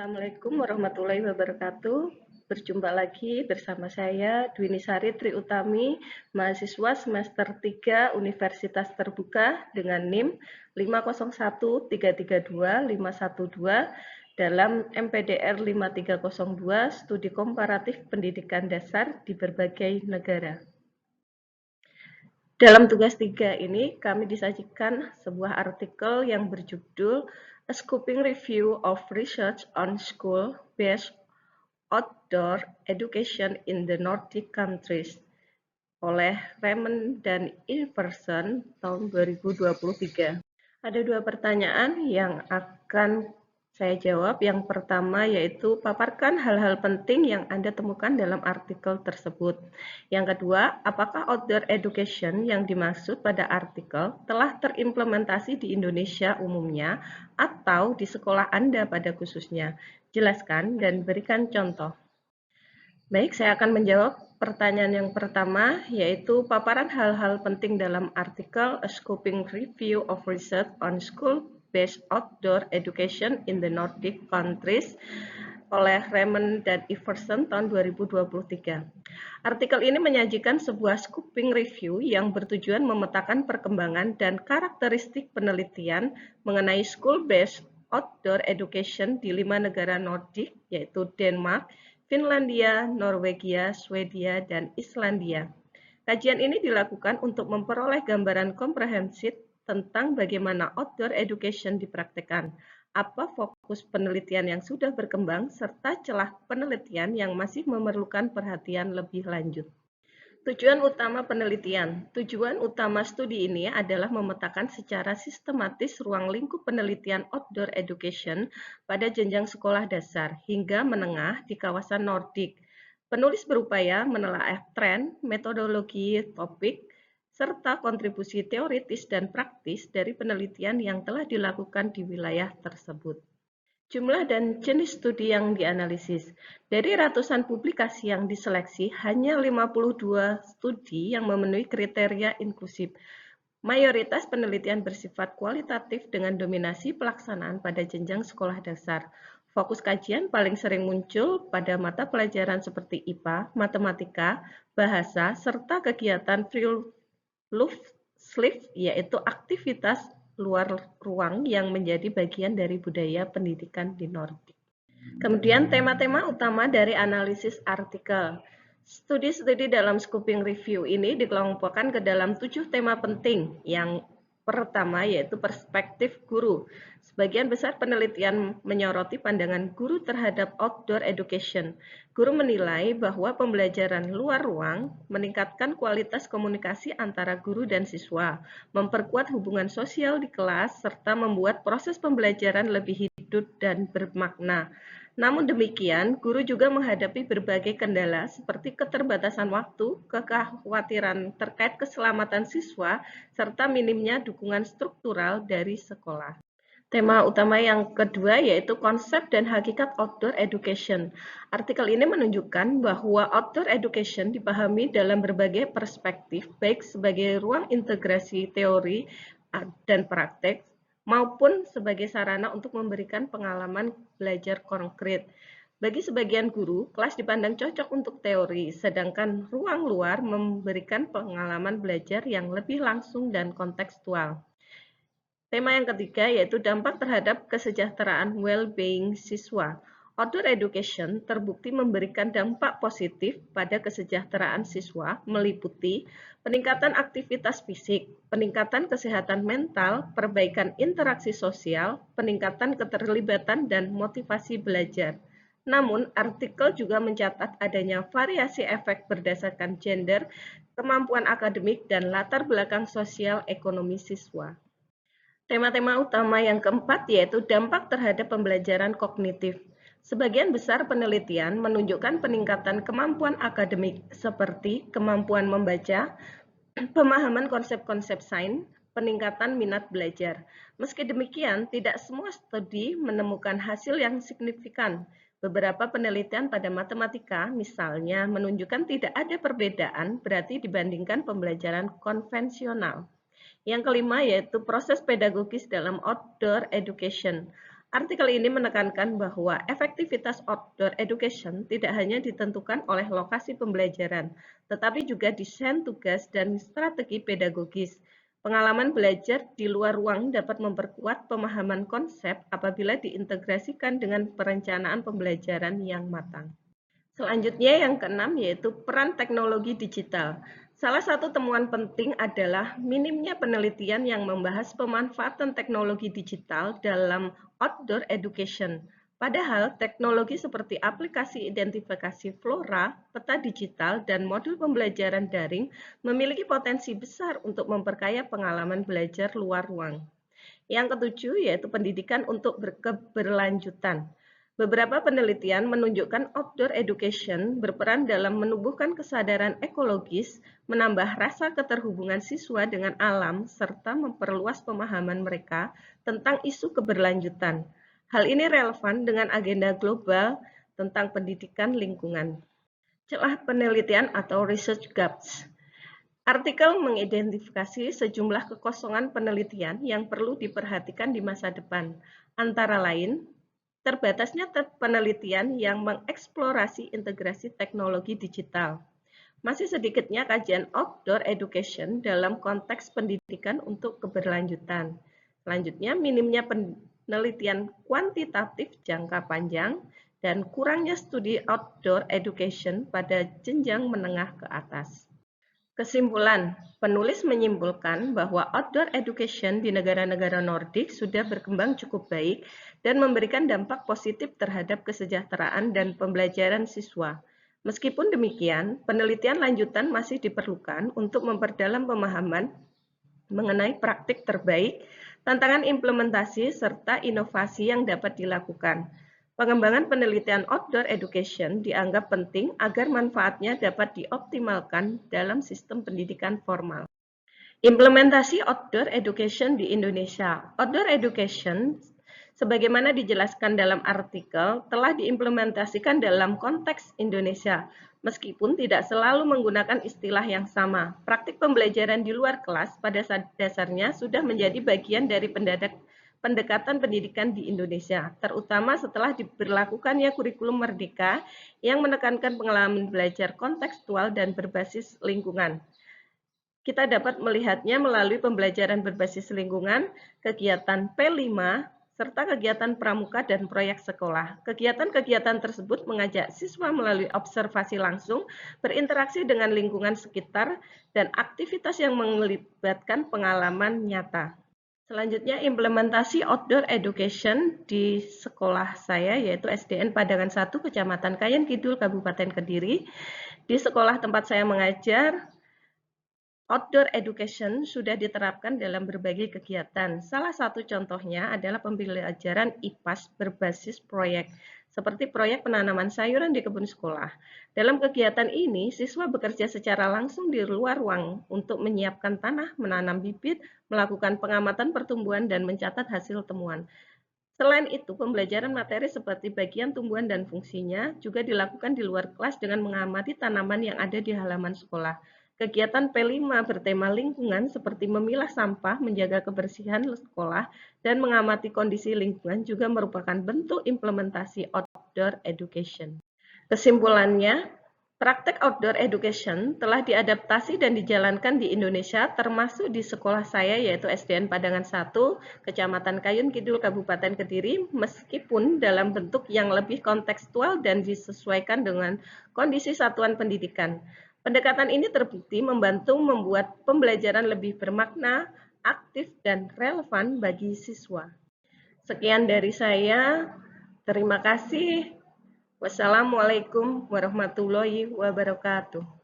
Assalamualaikum warahmatullahi wabarakatuh. Berjumpa lagi bersama saya Dwini Sari Triutami, mahasiswa semester 3 Universitas Terbuka dengan NIM 501332512 dalam MPDR 5302 Studi Komparatif Pendidikan Dasar di berbagai negara. Dalam tugas 3 ini, kami disajikan sebuah artikel yang berjudul A Scoping Review of Research on School-Based Outdoor Education in the Nordic Countries oleh Raymond dan Iverson tahun 2023. Ada dua pertanyaan yang akan saya jawab. Yang pertama yaitu paparkan hal-hal penting yang Anda temukan dalam artikel tersebut. Yang kedua, apakah outdoor education yang dimaksud pada artikel telah terimplementasi di Indonesia umumnya atau di sekolah Anda pada khususnya? Jelaskan dan berikan contoh. Baik, saya akan menjawab pertanyaan yang pertama, yaitu paparan hal-hal penting dalam artikel A Scoping Review of Research on School-Based Outdoor Education in the Nordic Countries oleh Raymond dan Iverson tahun 2023. Artikel ini menyajikan sebuah scoping review yang bertujuan memetakan perkembangan dan karakteristik penelitian mengenai school-based outdoor education di 5 negara Nordik, yaitu Denmark, Finlandia, Norwegia, Swedia, dan Islandia. Kajian ini dilakukan untuk memperoleh gambaran komprehensif tentang bagaimana outdoor education dipraktikkan, apa fokus penelitian yang sudah berkembang, serta celah penelitian yang masih memerlukan perhatian lebih lanjut. Tujuan utama penelitian. Tujuan utama studi ini adalah memetakan secara sistematis ruang lingkup penelitian outdoor education pada jenjang sekolah dasar hingga menengah di kawasan Nordik. Penulis berupaya menelaah tren, metodologi, topik, serta kontribusi teoritis dan praktis dari penelitian yang telah dilakukan di wilayah tersebut. Jumlah dan jenis studi yang dianalisis. Dari ratusan publikasi yang diseleksi, hanya 52 studi yang memenuhi kriteria inklusif. Mayoritas penelitian bersifat kualitatif dengan dominasi pelaksanaan pada jenjang sekolah dasar. Fokus kajian paling sering muncul pada mata pelajaran seperti IPA, matematika, bahasa, serta kegiatan Friluftsliv, yaitu aktivitas luar ruang yang menjadi bagian dari budaya pendidikan di Nordik. Kemudian tema-tema utama dari analisis artikel. Studi-studi dalam scoping review ini dikelompokkan ke dalam 7 tema penting. Yang pertama yaitu perspektif guru. Sebagian besar penelitian menyoroti pandangan guru terhadap outdoor education. Guru menilai bahwa pembelajaran luar ruang meningkatkan kualitas komunikasi antara guru dan siswa, memperkuat hubungan sosial di kelas, serta membuat proses pembelajaran lebih hidup dan bermakna. Namun demikian, guru juga menghadapi berbagai kendala seperti keterbatasan waktu, kekhawatiran terkait keselamatan siswa, serta minimnya dukungan struktural dari sekolah. Tema utama yang kedua yaitu konsep dan hakikat outdoor education. Artikel ini menunjukkan bahwa outdoor education dipahami dalam berbagai perspektif, baik sebagai ruang integrasi teori dan praktek, maupun sebagai sarana untuk memberikan pengalaman belajar konkret. Bagi sebagian guru, kelas dipandang cocok untuk teori, sedangkan ruang luar memberikan pengalaman belajar yang lebih langsung dan kontekstual. Tema yang ketiga yaitu dampak terhadap kesejahteraan well-being siswa. Outdoor education terbukti memberikan dampak positif pada kesejahteraan siswa meliputi peningkatan aktivitas fisik, peningkatan kesehatan mental, perbaikan interaksi sosial, peningkatan keterlibatan dan motivasi belajar. Namun, artikel juga mencatat adanya variasi efek berdasarkan gender, kemampuan akademik, dan latar belakang sosial ekonomi siswa. Tema-tema utama yang keempat yaitu dampak terhadap pembelajaran kognitif. Sebagian besar penelitian menunjukkan peningkatan kemampuan akademik seperti kemampuan membaca, pemahaman konsep-konsep sains, peningkatan minat belajar. Meski demikian, tidak semua studi menemukan hasil yang signifikan. Beberapa penelitian pada matematika, misalnya, menunjukkan tidak ada perbedaan berarti dibandingkan pembelajaran konvensional. Yang kelima yaitu proses pedagogis dalam outdoor education. Artikel ini menekankan bahwa efektivitas outdoor education tidak hanya ditentukan oleh lokasi pembelajaran, tetapi juga desain tugas dan strategi pedagogis. Pengalaman belajar di luar ruang dapat memperkuat pemahaman konsep apabila diintegrasikan dengan perencanaan pembelajaran yang matang. Selanjutnya yang keenam yaitu peran teknologi digital. Salah satu temuan penting adalah minimnya penelitian yang membahas pemanfaatan teknologi digital dalam outdoor education. Padahal teknologi seperti aplikasi identifikasi flora, peta digital, dan modul pembelajaran daring memiliki potensi besar untuk memperkaya pengalaman belajar luar ruang. Yang ketujuh yaitu pendidikan untuk berkeberlanjutan. Beberapa penelitian menunjukkan outdoor education berperan dalam menumbuhkan kesadaran ekologis, menambah rasa keterhubungan siswa dengan alam, serta memperluas pemahaman mereka tentang isu keberlanjutan. Hal ini relevan dengan agenda global tentang pendidikan lingkungan. Celah penelitian atau research gaps. Artikel mengidentifikasi sejumlah kekosongan penelitian yang perlu diperhatikan di masa depan, antara lain terbatasnya penelitian yang mengeksplorasi integrasi teknologi digital. Masih sedikitnya kajian outdoor education dalam konteks pendidikan untuk keberlanjutan. Selanjutnya, minimnya penelitian kuantitatif jangka panjang dan kurangnya studi outdoor education pada jenjang menengah ke atas. Kesimpulan, penulis menyimpulkan bahwa outdoor education di negara-negara Nordik sudah berkembang cukup baik dan memberikan dampak positif terhadap kesejahteraan dan pembelajaran siswa. Meskipun demikian, penelitian lanjutan masih diperlukan untuk memperdalam pemahaman mengenai praktik terbaik, tantangan implementasi, serta inovasi yang dapat dilakukan. Pengembangan penelitian outdoor education dianggap penting agar manfaatnya dapat dioptimalkan dalam sistem pendidikan formal. Implementasi outdoor education di Indonesia. Outdoor education, sebagaimana dijelaskan dalam artikel, telah diimplementasikan dalam konteks Indonesia, meskipun tidak selalu menggunakan istilah yang sama. Praktik pembelajaran di luar kelas pada dasarnya sudah menjadi bagian dari pendekatan pendidikan di Indonesia, terutama setelah diberlakukannya kurikulum merdeka yang menekankan pengalaman belajar kontekstual dan berbasis lingkungan. Kita dapat melihatnya melalui pembelajaran berbasis lingkungan, kegiatan P5, serta kegiatan pramuka dan proyek sekolah. Kegiatan-kegiatan tersebut mengajak siswa melalui observasi langsung, berinteraksi dengan lingkungan sekitar, dan aktivitas yang melibatkan pengalaman nyata. Selanjutnya, implementasi outdoor education di sekolah saya, yaitu SDN Padangan 1, Kecamatan Kayen Kidul, Kabupaten Kediri. Di sekolah tempat saya mengajar, outdoor education sudah diterapkan dalam berbagai kegiatan. Salah satu contohnya adalah pembelajaran IPAS berbasis proyek, seperti proyek penanaman sayuran di kebun sekolah. Dalam kegiatan ini, siswa bekerja secara langsung di luar ruang untuk menyiapkan tanah, menanam bibit, melakukan pengamatan pertumbuhan, dan mencatat hasil temuan. Selain itu, pembelajaran materi seperti bagian tumbuhan dan fungsinya juga dilakukan di luar kelas dengan mengamati tanaman yang ada di halaman sekolah. Kegiatan P5 bertema lingkungan seperti memilah sampah, menjaga kebersihan sekolah, dan mengamati kondisi lingkungan juga merupakan bentuk implementasi outdoor education. Kesimpulannya, praktek outdoor education telah diadaptasi dan dijalankan di Indonesia termasuk di sekolah saya yaitu SDN Padangan 1, Kecamatan Kayen Kidul, Kabupaten Kediri, meskipun dalam bentuk yang lebih kontekstual dan disesuaikan dengan kondisi satuan pendidikan. Pendekatan ini terbukti membantu membuat pembelajaran lebih bermakna, aktif, dan relevan bagi siswa. Sekian dari saya. Terima kasih. Wassalamualaikum warahmatullahi wabarakatuh.